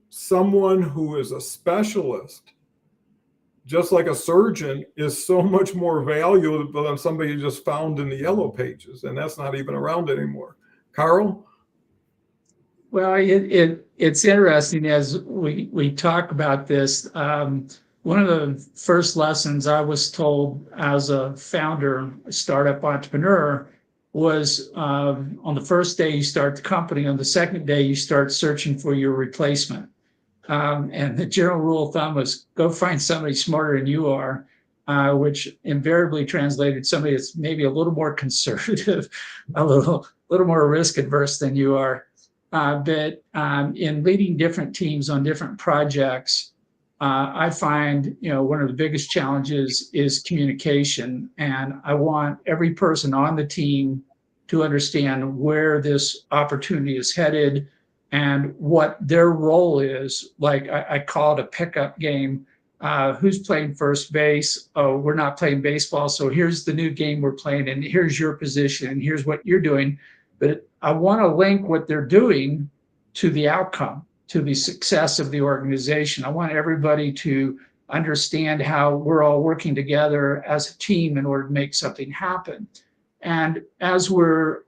[SPEAKER 1] someone who is a specialist, just like a surgeon, is so much more valuable than somebody you just found in the yellow pages. And that's not even around anymore. Carl?
[SPEAKER 2] Well, it's interesting as we talk about this. One of the first lessons I was told as a founder, a startup entrepreneur, was on the first day you start the company, on the second day you start searching for your replacement. And the general rule of thumb was go find somebody smarter than you are, which invariably translated somebody that's maybe a little more conservative, a little more risk adverse than you are. But in leading different teams on different projects, I find, one of the biggest challenges is communication. And I want every person on the team to understand where this opportunity is headed and what their role is. Like I call it a pickup game. Who's playing first base? Oh, we're not playing baseball. So here's the new game we're playing, and here's your position, and here's what you're doing. But I want to link what they're doing to the outcome, to the success of the organization. I want everybody to understand how we're all working together as a team in order to make something happen. And as we're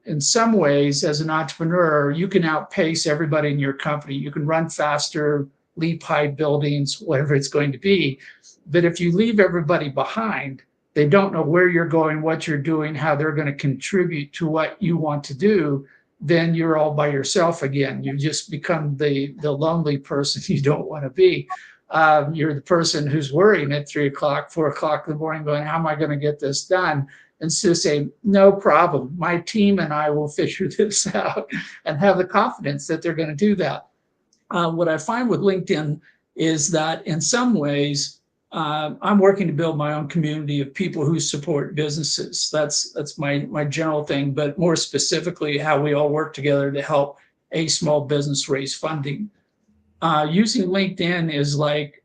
[SPEAKER 2] in some ways, as an entrepreneur, you can outpace everybody in your company. You can run faster, leap high buildings, whatever it's going to be. But if you leave everybody behind, they don't know where you're going, what you're doing, how they're going to contribute to what you want to do, then you're all by yourself again. You just become the lonely person you don't want to be. You're the person who's worrying at 3 o'clock, 4 o'clock in the morning going, how am I going to get this done? And so say, no problem. My team and I will figure this out, and have the confidence that they're going to do that. What I find with LinkedIn is that in some ways, I'm working to build my own community of people who support businesses. That's my general thing, but more specifically, how we all work together to help a small business raise funding. Using LinkedIn is like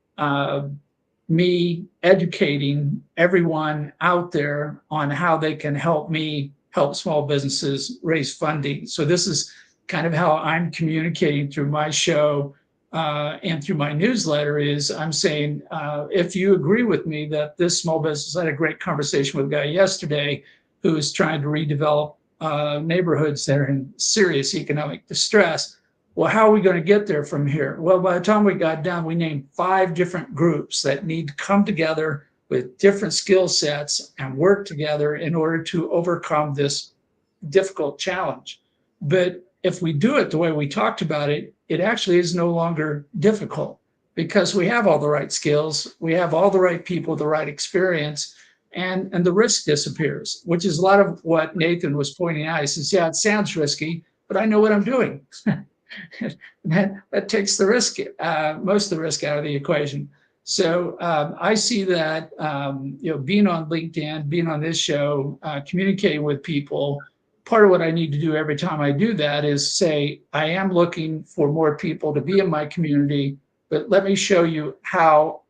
[SPEAKER 2] me educating everyone out there on how they can help me help small businesses raise funding. So this is kind of how I'm communicating through my show and through my newsletter. Is I'm saying, if you agree with me that this small business, I had a great conversation with a guy yesterday who is trying to redevelop neighborhoods that are in serious economic distress. Well, how are we going to get there from here? Well, by the time we got done, we named 5 different groups that need to come together with different skill sets and work together in order to overcome this difficult challenge. But if we do it the way we talked about it, it actually is no longer difficult, because we have all the right skills, we have all the right people, the right experience, and the risk disappears, which is a lot of what Nathan was pointing out. He says, yeah, it sounds risky, but I know what I'm doing. that takes the risk, most of the risk out of the equation. So I see that being on LinkedIn, being on this show, communicating with people. Part of what I need to do every time I do that is say I am looking for more people to be in my community, but let me show you how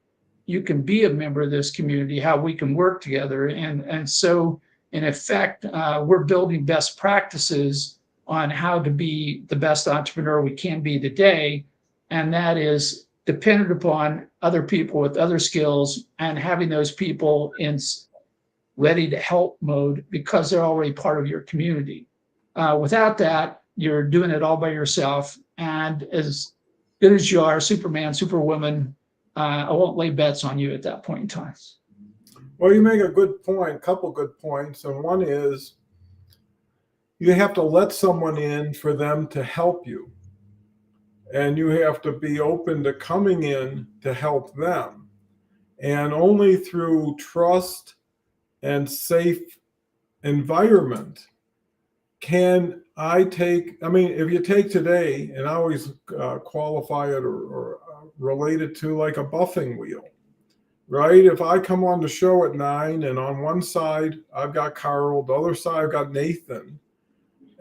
[SPEAKER 2] you can be a member of this community, how we can work together, and so in effect, we're building best practices on how to be the best entrepreneur we can be today, and that is dependent upon other people with other skills and having those people in ready to help mode because they're already part of your community. Without that, you're doing it all by yourself. And as good as you are, Superman, Superwoman, I won't lay bets on you at that point in time.
[SPEAKER 1] Well, you make a good point, couple good points. And one is you have to let someone in for them to help you. And you have to be open to coming in to help them. And only through trust and safe environment can I mean, if you take today, and I always qualify it or relate it to like a buffing wheel, right? If I come on the show at 9 and on one side I've got Carl, the other side I've got Nathan,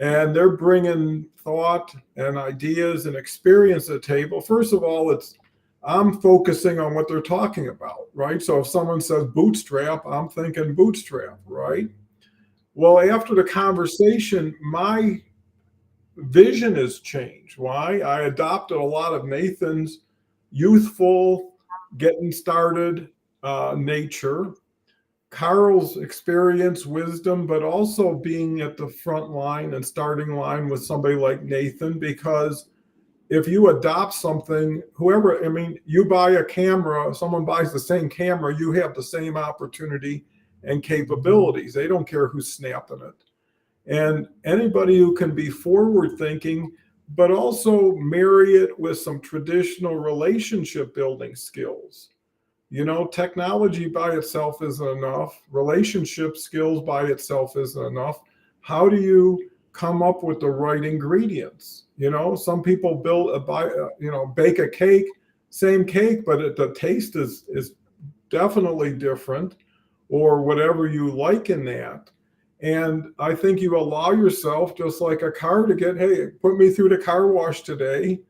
[SPEAKER 1] and they're bringing thought and ideas and experience to the table. First of all, I'm focusing on what they're talking about, right? So if someone says bootstrap, I'm thinking bootstrap, right? Well, after the conversation, my vision has changed. Why? I adopted a lot of Nathan's youthful, getting started nature, Carl's experience, wisdom, but also being at the front line and starting line with somebody like Nathan, because if you adopt something, whoever, I mean, you buy a camera, someone buys the same camera, you have the same opportunity and capabilities. They don't care who's snapping it. And anybody who can be forward thinking, but also marry it with some traditional relationship building skills. You know, technology by itself isn't enough. Relationship skills by itself isn't enough. How do you come up with the right ingredients? You know, some people bake a cake, same cake, but the taste is definitely different, or whatever you like in that. And I think you allow yourself, just like a car, to get, hey, put me through the car wash today,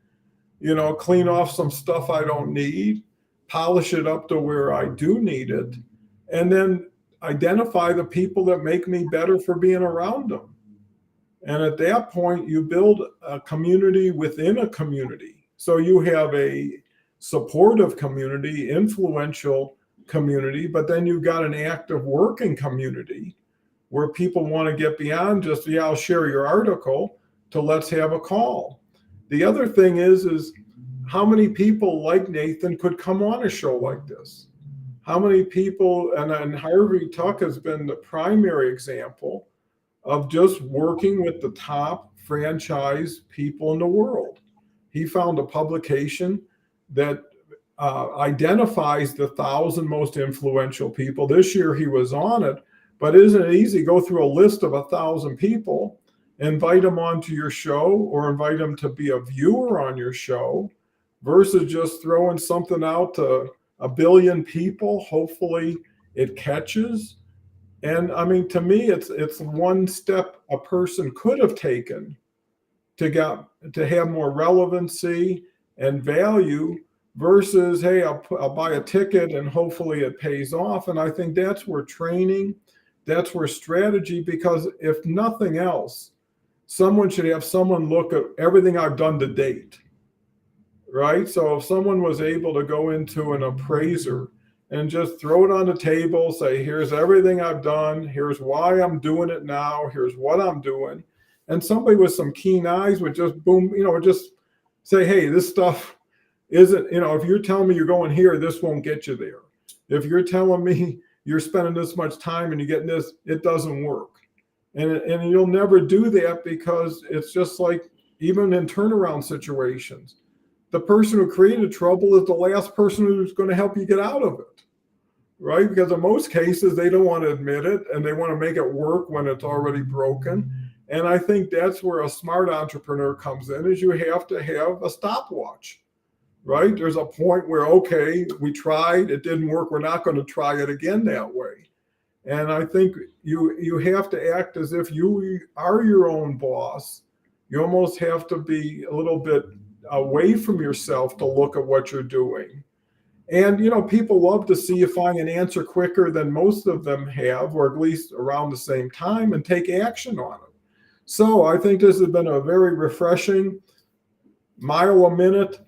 [SPEAKER 1] clean off some stuff I don't need, polish it up to where I do need it, and then identify the people that make me better for being around them. And at that point, you build a community within a community. So you have a supportive community, influential community, but then you've got an active working community where people want to get beyond just, yeah, I'll share your article, to let's have a call. The other thing is how many people like Nathan could come on a show like this? How many people, and Harvey Tuck has been the primary example of just working with the top franchise people in the world. He found a publication that identifies the 1,000 most influential people. This year he was on it, but isn't it easy to go through a list of 1,000 people, invite them onto your show, or invite them to be a viewer on your show, versus just throwing something out to 1 billion people? Hopefully it catches. And I mean, to me, it's one step a person could have taken to have more relevancy and value, versus, hey, I'll buy a ticket and hopefully it pays off. And I think that's where training, that's where strategy, because if nothing else, someone should have someone look at everything I've done to date, right? So if someone was able to go into an appraiser and just throw it on the table, say, here's everything I've done, here's why I'm doing it now, here's what I'm doing. And somebody with some keen eyes would just boom, just say, hey, this stuff isn't, if you're telling me you're going here, this won't get you there. If you're telling me you're spending this much time and you're getting this, it doesn't work. And you'll never do that, because it's just like, even in turnaround situations, the person who created trouble is the last person who's going to help you get out of it, right? Because in most cases, they don't want to admit it, and they want to make it work when it's already broken. And I think that's where a smart entrepreneur comes in, is you have to have a stopwatch. right? There's a point where, okay, we tried, it didn't work, we're not going to try it again that way. And I think you have to act as if you are your own boss. You almost have to be a little bit away from yourself to look at what you're doing. And, people love to see you find an answer quicker than most of them have, or at least around the same time, and take action on it. So I think this has been a very refreshing, mile a minute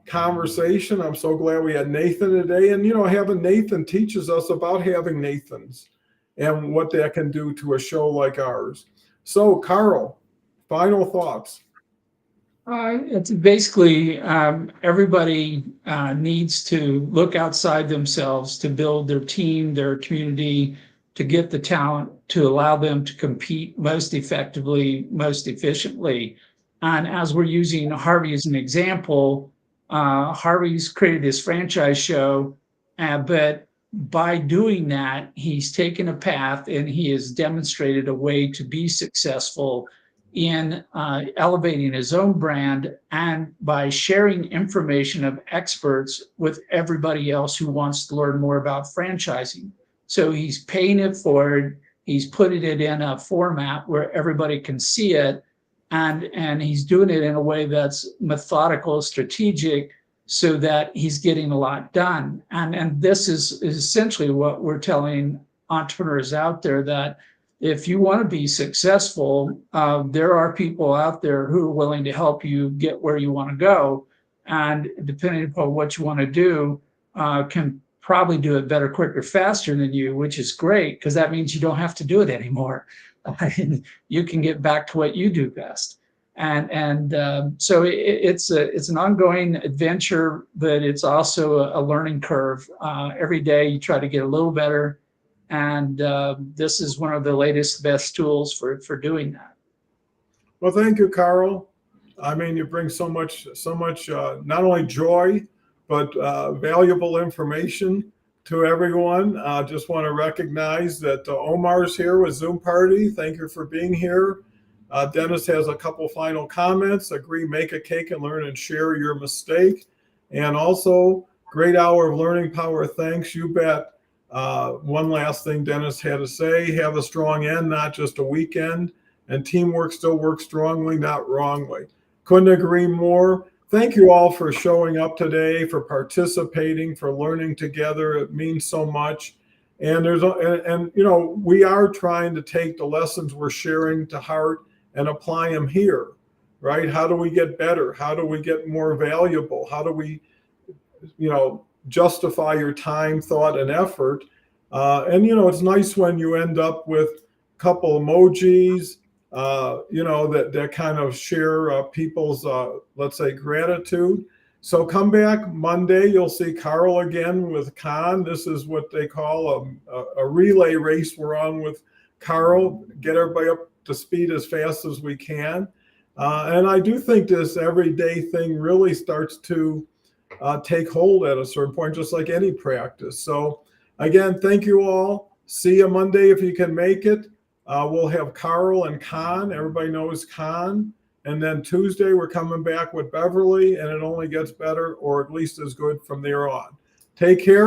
[SPEAKER 1] conversation. I'm so glad we had Nathan today. And, having Nathan teaches us about having Nathans and what that can do to a show like ours. So, Carl, final thoughts.
[SPEAKER 2] It's basically everybody needs to look outside themselves to build their team, their community, to get the talent to allow them to compete most effectively, most efficiently. And as we're using Harvey as an example, Harvey's created this franchise show, but by doing that, he's taken a path and he has demonstrated a way to be successful in elevating his own brand and by sharing information of experts with everybody else who wants to learn more about franchising. So he's paying it forward. He's putting it in a format where everybody can see it. And he's doing it in a way that's methodical, strategic, so that he's getting a lot done. And this is essentially what we're telling entrepreneurs out there, that if you want to be successful, there are people out there who are willing to help you get where you want to go. And depending upon what you want to do, can probably do it better, quicker, faster than you, which is great, because that means you don't have to do it anymore. You can get back to what you do best. And so it's an ongoing adventure, but it's also a learning curve. Every day you try to get a little better. And this is one of the latest, best tools for doing that.
[SPEAKER 1] Well, thank you, Carl. I mean, you bring so much, not only joy, but valuable information to everyone. Just want to recognize that Omar's here with Zoom Party. Thank you for being here. Dennis has a couple final comments. Agree, make a cake and learn and share your mistake. And also, great hour of learning power. Thanks, you bet. One last thing Dennis had to say: have a strong end, not just a weekend. And teamwork still works strongly, not wrongly. Couldn't agree more. Thank you all for showing up today, for participating, for learning together. It means so much. And we are trying to take the lessons we're sharing to heart and apply them here, right? How do we get better? How do we get more valuable? How do we, justify your time, thought, and effort? It's nice when you end up with a couple emojis, that kind of share people's, let's say, gratitude. So come back Monday. You'll see Carl again with Con. This is what they call a relay race we're on with Carl. Get everybody up to speed as fast as we can. And I do think this everyday thing really starts to take hold at a certain point, just like any practice. So again, thank you all. See you Monday if you can make it. We'll have Carl and Con. Everybody knows Con. And then Tuesday, we're coming back with Beverly, and it only gets better, or at least as good from there on. Take care.